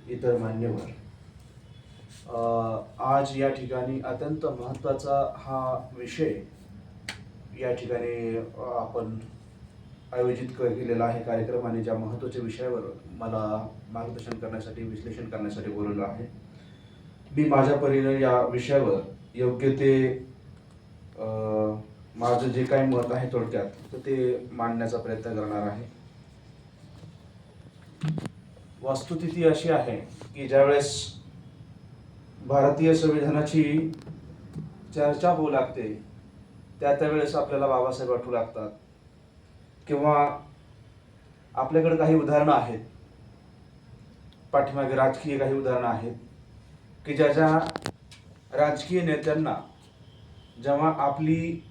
इतर मान्यवर, आज या ठिकाणी अत्यंत महत्त्वाचा हा विषय या ठिकाणी आपण आयोजित केलेला आहे कार्यक्रम, आणि ज्या महत्त्वाच्या विषयावर मला मार्गदर्शन करण्यासाठी, विश्लेषण करण्यासाठी बोलवलं आहे. मी माझ्या परीने या विषयावर योग्य ते माझं जे काही मत आहे थोडक्यात तर ते मांडण्याचा प्रयत्न करणार आहे. वस्तुस्थिती अशी आहे की ज्यावेळेस भारतीय संविधानाची चर्चा होऊ लागते त्यावेळेस आपल्याला बाबासाहेब आठवू लागतात, किंवा आपल्याकडे काही उदाहरणं आहेत, पाठीमागे राजकीय काही उदाहरणं आहेत की ज्याच्या राजकीय नेत्यांना जेव्हा आपली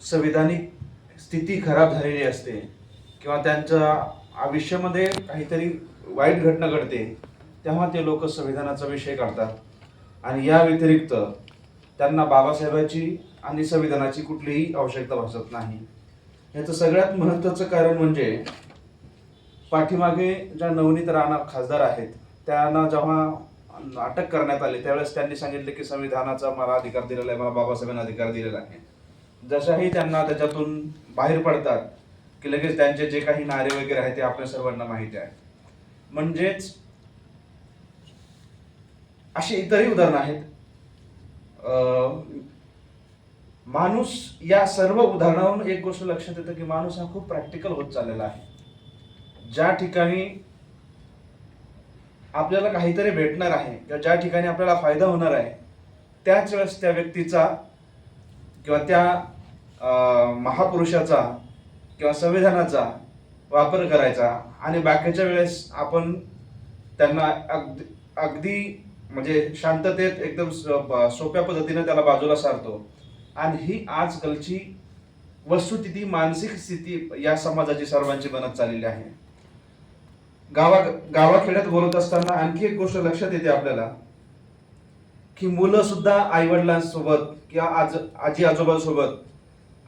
संविधानिक स्थिती खराब झालेली असते किंवा त्यांच्या आयुष्यामध्ये काहीतरी वाईट घटना घडते, तेव्हा ते लोक संविधानाचा विषय काढतात. आणि या व्यतिरिक्त त्यांना बाबासाहेबांची आणि संविधानाची कुठलीही आवश्यकता भासत नाही. याचं सगळ्यात महत्त्वाचं कारण म्हणजे पाठीमागे ज्या नवनीत राणा खासदार आहेत त्यांना जेव्हा अटक करण्यात आली त्यावेळेस त्यांनी सांगितले की संविधानाचा मला अधिकार दिलेला आहे, मला बाबासाहेबांना अधिकार दिलेला आहे. जशाही त्यांना त्याच्यातून बाहेर पडतात की लगेच त्यांचे जे काही नारे वगैरे आहेत ते आपल्या सर्वांना माहिती आहे. म्हणजेच अशी इतरही उदाहरणं आहेत. माणूस, या सर्व उदाहरणावरून एक गोष्ट लक्षात येतं की माणूस हा खूप प्रॅक्टिकल होत चाललेला आहे. ज्या ठिकाणी आपल्याला काहीतरी भेटणार आहे किंवा ज्या ठिकाणी आपल्याला फायदा होणार आहे त्याच वेळेस त्या व्यक्तीचा किंवा त्या महापुरुषाचा किंवा संविधानाचा वापर करायचा, आणि बाकीच्या वेळेस आपण त्यांना अगदी म्हणजे शांततेत एकदम सोप्या पद्धतीने त्याला बाजूला सारतो. आणि ही आजकालची वस्तुस्थिती, मानसिक स्थिती या समाजाची सर्वांची बनत चाललेली आहे. गावाखेड्यात बोलत असताना आणखी एक गोष्ट लक्षात येते आपल्याला की मुलं सुद्धा आई वडिलांसोबत किंवा आजी आजोबांसोबत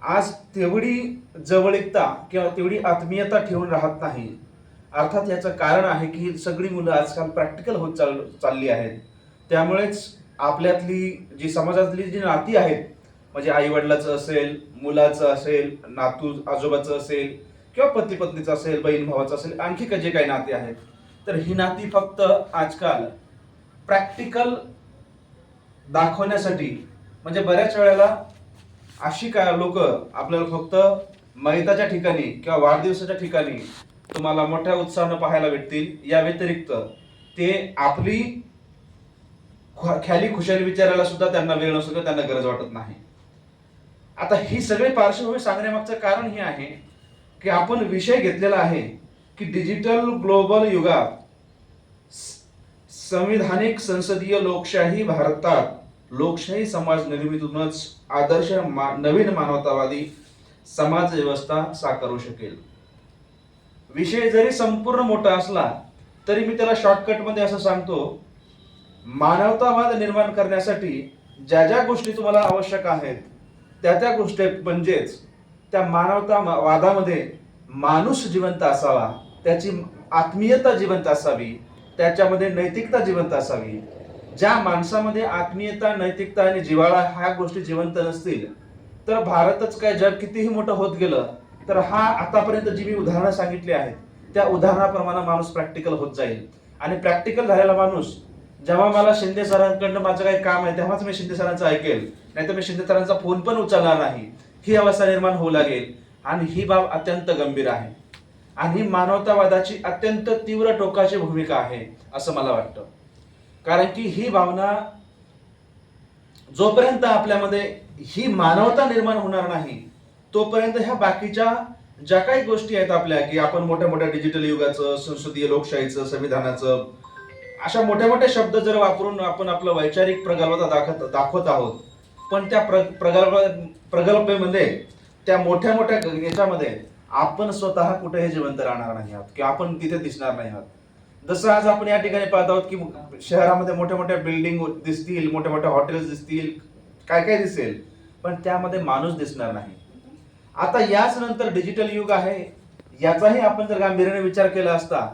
आज तेवढी जवळीकता किंवा तेवढी आत्मीयता ठेवून राहत नाही. अर्थात याचं कारण आहे की सगळी मुलं आजकाल प्रॅक्टिकल होत चालली आहेत. त्यामुळेच आपल्यातली जी समाजातली जी नाती आहेत, म्हणजे आई वडिलाचं असेल, मुलाचं असेल, नातू आजोबाचं असेल, किंवा पती पत्नीचं असेल, बहीण भावाचं असेल, आणखी जे काही नाती आहेत, तर ही नाती फक्त आजकाल प्रॅक्टिकल दाखवण्यासाठी, म्हणजे बऱ्याच वेळेला अशी काय लोक आपल्याला फक्त मैताच्या ठिकाणी किंवा वाढदिवसाच्या ठिकाणी तुम्हाला मोठ्या उत्साहानं पाहायला भेटतील. या व्यतिरिक्त ते आपली ख्याली खुशाली विचारायला सुद्धा त्यांना वेळ नसतो, त्यांना गरज वाटत नाही. आता ही सगळी पार्श्वभूमी सांगण्यामागचं कारण हे आहे की आपण विषय घेतलेला आहे की डिजिटल ग्लोबल युगात संविधानिक संसदीय लोकशाही भारतात लोकशाही समाज निर्मितीतूनच आदर्श नवीन मानवतावादी समाज व्यवस्था साकारू शकेल. विषय जरी संपूर्ण मोठा असला तरी मी त्याला शॉर्टकट मध्ये असं सांगतो, मानवतावाद निर्माण करण्यासाठी ज्या ज्या गोष्टी तुम्हाला आवश्यक आहेत त्या गोष्टी, म्हणजेच त्या मानवतावादामध्ये माणूस जिवंत असावा, त्याची आत्मीयता जिवंत असावी, त्याच्यामध्ये नैतिकता जिवंत असावी. ज्या माणसामध्ये आत्मीयता, नैतिकता आणि जिव्हाळा ह्या गोष्टी जिवंत नसतील तर भारतच काय, जग कितीही मोठं होत गेलं तर हा आतापर्यंत जी मी उदाहरणं सांगितली आहेत त्या उदाहरणाप्रमाणे माणूस प्रॅक्टिकल होत जाईल. आणि प्रॅक्टिकल झालेला माणूस, जेव्हा मला शिंदे सरांकडनं माझं काही काम आहे तेव्हाच मी शिंदे सरांचं ऐकेल, नाही तर मी शिंदे सरांचा फोन पण उचलणार नाही, ही अवस्था निर्माण होऊ लागेल. आणि ही बाब अत्यंत गंभीर आहे आणि ही मानवतावादाची अत्यंत तीव्र टोकाची भूमिका आहे असं मला वाटतं. कारण की ही भावना जोपर्यंत आपल्यामध्ये ही मानवता निर्माण होणार नाही तोपर्यंत ह्या बाकीच्या ज्या काही गोष्टी आहेत आपल्या, की आपण मोठ्या मोठ्या डिजिटल युगाचं, संसदीय लोकशाहीचं, संविधानाचं, अशा मोठ्या मोठ्या शब्द जर वापरून आपण आपलं वैचारिक प्रगल्भता दाखवत आहोत, पण त्या प्रगल्भेमध्ये, त्या मोठ्या मोठ्या याच्यामध्ये आपण स्वतः कुठेही जिवंत राहणार नाही आहोत किंवा आपण तिथे दिसणार नाही आहोत. जसं आज आपण या ठिकाणी पाहत आहोत की शहरामध्ये मोठ्या मोठ्या बिल्डिंग दिसतील, मोठ्या मोठ्या हॉटेल्स दिसतील, काय काय दिसेल, पण त्यामध्ये माणूस दिसणार नाही. आता याच नंतर डिजिटल युग आहे, याचाही आपण जर गांभीर्याने विचार केला असता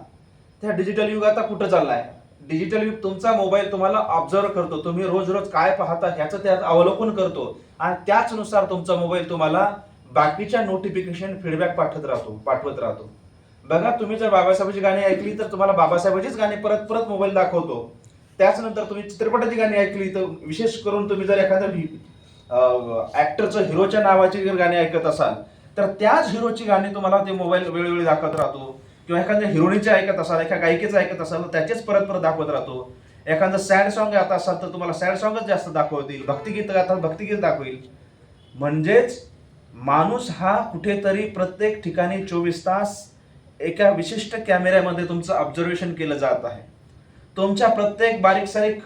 त्या डिजिटल युग आता कुठं चाललाय? डिजिटल युग तुमचा मोबाईल तुम्हाला ऑब्झर्व करतो, तुम्ही रोज रोज काय पाहता ह्याचं त्यात अवलोकन करतो आणि त्याचनुसार तुमचा मोबाईल तुम्हाला बाकीच्या नोटिफिकेशन फीडबॅक पाठवत राहतो. बघा, तुम्ही जर बाबासाहेबांची गाणी ऐकली तर तुम्हाला बाबासाहेबांचीच गाणी परत परत मोबाईल दाखवतो. त्याचनंतर तुम्ही चित्रपटाची गाणी ऐकली तर विशेष करून तुम्ही जर एखाद्या ऍक्टरचं हिरोच्या नावाची जर गाणी ऐकत असाल तर त्याच हिरोची गाणी तुम्हाला ते मोबाईल वेळोवेळी दाखवत राहतो. किंवा एखाद्या हिरोईनचे ऐकत असाल, एका गायिकेचं ऐकत असाल तर त्याचेच परत परत दाखवत राहतो. एखादं सॅड सॉन्ग गात असाल तर तुम्हाला सॅड सॉन्गच जास्त दाखवतील, भक्तिगीत गातात भक्तिगीत दाखवेल. म्हणजेच माणूस हा कुठेतरी प्रत्येक ठिकाणी 24 तास एका विशिष्ट कॅमेऱ्यामध्ये तुमचं ऑब्झर्वेशन केलं जात आहे. तुमच्या प्रत्येक बारीक सारीक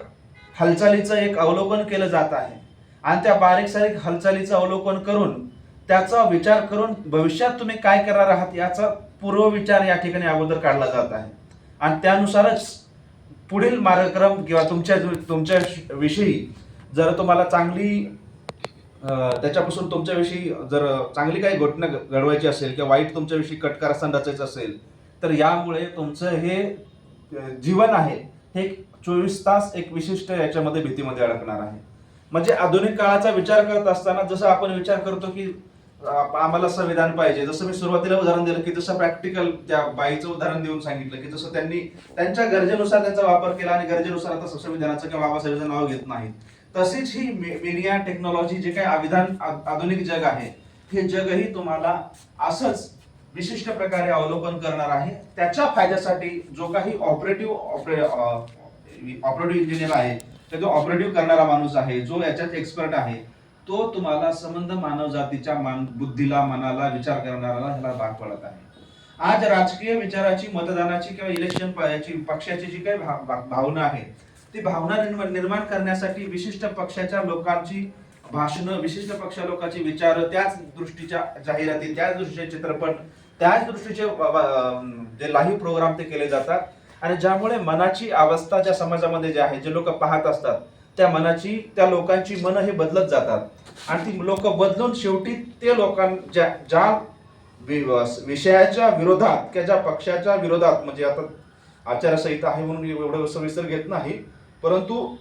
हालचालीचं एक अवलोकन केलं जात आहे आणि त्या बारीक सारीक हालचालीचं अवलोकन करून त्याचा विचार करून भविष्यात तुम्ही काय करणार आहात याचा पूर्व विचार या ठिकाणी अगोदर काढला जात आहे आणि त्यानुसारच पुढील मार्गक्रम किंवा तुमच्या विषयी जर तुम्हाला चांगली त्याच्यापासून तुमच्याविषयी जर चांगली काही घटना घडवायची असेल किंवा वाईट तुमच्याविषयी कटकारस्थान रचायचं असेल तर यामुळे तुमचं हे जीवन आहे हे 24 तास एक विशिष्ट याच्यामध्ये भीतीमध्ये अडकणार आहे. म्हणजे आधुनिक काळाचा विचार करत असताना जसं आपण विचार करतो की आम्हाला संविधान पाहिजे, जसं मी सुरुवातीला उदाहरण दिलं की जसं प्रॅक्टिकल त्या बाईचं उदाहरण देऊन सांगितलं की जसं त्यांनी त्यांच्या गरजेनुसार त्याचा वापर केला आणि गरजेनुसार आता संविधानाचं किंवा बाबासाहेबांचं नाव घेत नाहीत. तशीच ही मीडिया टेक्नॉलॉजी जे काही आधुनिक जग आहे हे जगही तुम्हाला असंच विशिष्ट प्रकारे अवलोकन करणार आहे. त्याच्या फायद्यासाठी जो काही ऑपरेटिव्ह इंजिनियर आहे तर तो ऑपरेटिव्ह करणारा माणूस आहे, जो याच्यात एक्सपर्ट आहे, तो तुम्हाला संबंध मानव जातीच्या बुद्धीला, मनाला, विचार करणाऱ्याला ह्याला भाग पडत आहे. आज राजकीय विचाराची, मतदानाची किंवा इलेक्शन पक्षाची जी काही भावना आहे ती भावना निर्माण करण्यासाठी विशिष्ट पक्षाच्या लोकांची भाषणं, विशिष्ट पक्ष लोकांची विचार, त्याच दृष्टीच्या जाहिराती, त्याच दृष्टीचे चित्रपट, त्याच दृष्टीचे जे लाईव्ह प्रोग्राम ते केले जातात आणि ज्यामुळे मनाची अवस्था ज्या समाजामध्ये जे आहे, जे लोक पाहत असतात त्या लोकांची मन हे बदलत जातात आणि ती लोक बदलून शेवटी ते लोकांच्या ज्या विषयाच्या विरोधात किंवा ज्या पक्षाच्या विरोधात, म्हणजे आता आचारसंहिता आहे म्हणून एवढं सविस्तर घेत नाही, परंतु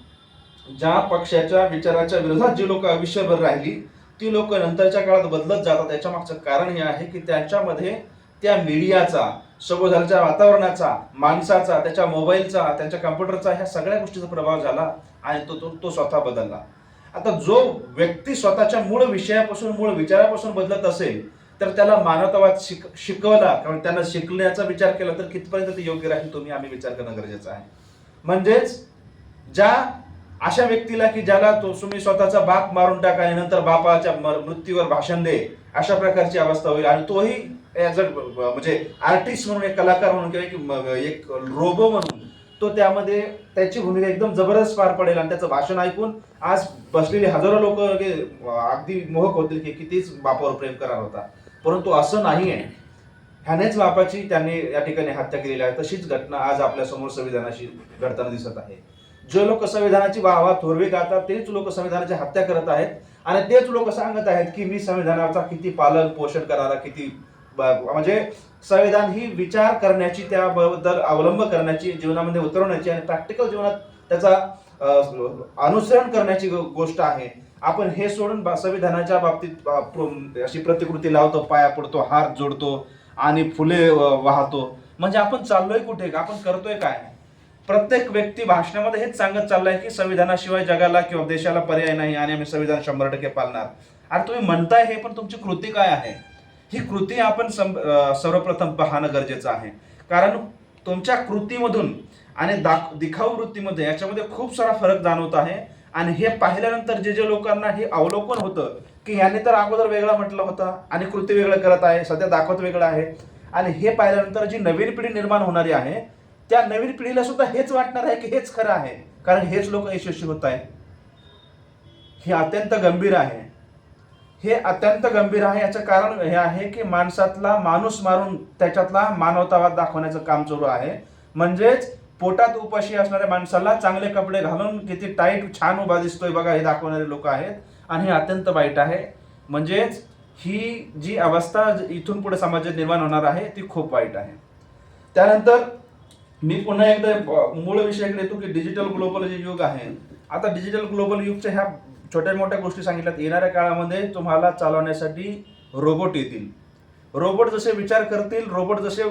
ज्या पक्षाच्या विचाराच्या विरोधात जी लोक आयुष्यभर राहिली ती लोक नंतरच्या काळात बदलत जातात. त्याच्या मागचं कारण हे आहे की त्यांच्यामध्ये त्या मीडियाचा, सभोवतालच्या वातावरणाचा, माणसाचा, त्याच्या मोबाईलचा, त्यांच्या कम्प्युटरचा, ह्या सगळ्या गोष्टीचा प्रभाव झाला आणि तो स्वतः बदलला. आता जो व्यक्ती स्वतःच्या मूळ विषयापासून, मूळ विचारापासून बदलत असेल तर त्याला मानवतावाद शिकवला किंवा त्यांना शिकण्याचा विचार केला तर कितपर्यंत ते योग्य राहील आम्ही विचार करणं गरजेचं आहे. म्हणजेच ज्या अशा व्यक्तीला की ज्याला तुम्ही स्वतःचा बाप मारून टाका आणि नंतर बापाच्या मृत्यूवर भाषण दे, अशा प्रकारची अवस्था होईल आणि तोही म्हणजे आर्टिस्ट म्हणून, एक कलाकार म्हणून किंवा एक रोबो म्हणून तो त्यामध्ये त्याची भूमिका एकदम जबरदस्त पार पडेल आणि त्याचं भाषण ऐकून आज बसलेले हजारो लोक अगदी मोहक होतील की कितीच बापावर प्रेम करणार होता. परंतु असं नाही आहे. ह्यानेच बापाची त्यांनी या ठिकाणी हत्या केलेली आहे. तशीच घटना आज आपल्या समोर संविधानाशी घडताना दिसत आहे. जे लोक संविधानाची वाहवा थोरवी गातात तेच लोक संविधानाची हत्या करत आहेत आणि तेच लोक सांगत आहेत की मी संविधानाचा किती पालन पोषण करणारा, किती म्हणजे संविधान ही विचार करण्याची, त्याबद्दल अवलंब करण्याची, जीवनामध्ये उतरवण्याची आणि प्रॅक्टिकल जीवनात त्याचा अनुसरण करण्याची गोष्ट आहे. आपण हे सोडून संविधानाच्या बाबतीत अशी प्रतिकृती लावतो, पाया पडतो, हात जोडतो आणि फुले वाहतो. म्हणजे आपण चाललोय कुठे, आपण करतोय काय? प्रत्येक व्यक्ती भाषणामध्ये हेच सांगत चाललाय की संविधानाशिवाय जगाला किंवा देशाला पर्याय नाही आणि आम्ही संविधान 100% पाळणार. आणि तुम्ही म्हणताय हे, पण तुमची कृती काय आहे? ही कृती आपण सर्वप्रथम पाहणं गरजेचं आहे. कारण तुमच्या कृतीमधून आणि दिखाऊ वृत्तीमध्ये याच्यामध्ये खूप सारा फरक जाणवत आहे. आणि हे पाहिल्यानंतर जे लोकांना हे अवलोकन होतं की याने तर अगोदर वेगळा म्हटलं होतं आणि कृती वेगळं करत आहे, सध्या दाखवत वेगळं आहे, आणि हे पाहिल्यानंतर जी नवीन पिढी निर्माण होणारी आहे त्या नवीन पिढीला सुद्धा हेच वाटणार आहे की हेच खरं आहे, कारण हेच लोक यशस्वी होत आहेत. हे अत्यंत गंभीर आहे. हे अत्यंत गंभीर आहे. याचं कारण हे आहे की माणसातला माणूस मारून त्याच्यातला मानवतावाद दाखवण्याचं काम सुरू आहे. म्हणजेच पोटात उपाशी असणाऱ्या माणसाला चांगले कपडे घालून किती टाईट छान उभा दिसतोय बघा हे दाखवणारे लोक आहेत आणि हे अत्यंत वाईट आहे. म्हणजेच ही जी अवस्था इथून पुढे समाजात निर्माण होणार आहे ती खूप वाईट आहे. त्यानंतर मी पुन्हा एकदा मूळ विषयाकडे येतो की डिजिटल ग्लोबल जे युग आहे. आता डिजिटल ग्लोबल युगच्या ह्या छोट्या मोठ्या गोष्टी सांगितल्यात. येणाऱ्या काळामध्ये तुम्हाला चालवण्यासाठी रोबोट येतील. रोबोट जसे विचार करतील, रोबोट जसे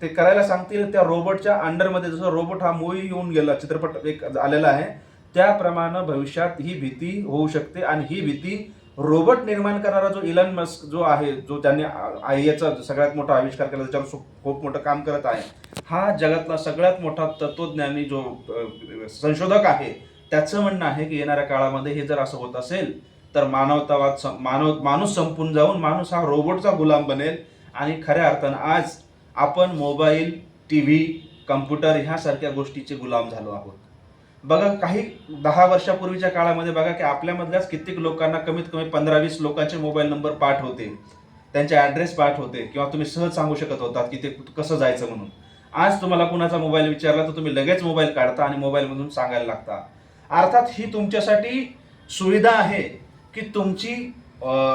ते करायला सांगतील, त्या रोबोटच्या अंडरमध्ये, जसं रोबोट हा मूवी येऊन गेला, चित्रपट एक आलेला आहे, त्याप्रमाणे भविष्यात ही भीती होऊ शकते. आणि ही भीती रोबोट निर्माण करणारा जो इलन मस्क जो आहे, जो त्यांनी याचा सगळ्यात मोठा आविष्कार केला, त्याच्यावर खूप मोठं काम करत आहे, हा जगातला सगळ्यात मोठा तत्वज्ञानी जो संशोधक आहे, त्याचं म्हणणं आहे की येणाऱ्या काळामध्ये हे जर असं होत असेल तर माणूस संपून जाऊन माणूस हा रोबोटचा गुलाम बनेल. आणि खऱ्या अर्थानं आज आपण मोबाईल, टीव्ही, कम्प्युटर ह्यासारख्या गोष्टीचे गुलाम झालो आहोत. बघा, काही 10 वर्षापूर्वीच्या काळामध्ये बघा की आपल्यामधल्याच कित्येक लोकांना कमीत कमी 15-20 लोकांचे मोबाईल नंबर पाठ होते, त्यांचे ॲड्रेस पाठ होते, किंवा तुम्ही सहज सांगू शकत होतात की ते कसं जायचं म्हणून. आज तुम्हाला कुणाचा मोबाईल विचारला तर तुम्ही लगेच मोबाईल काढता आणि मोबाईलमधून सांगायला लागता. अर्थात ही तुमच्यासाठी सुविधा आहे की तुमची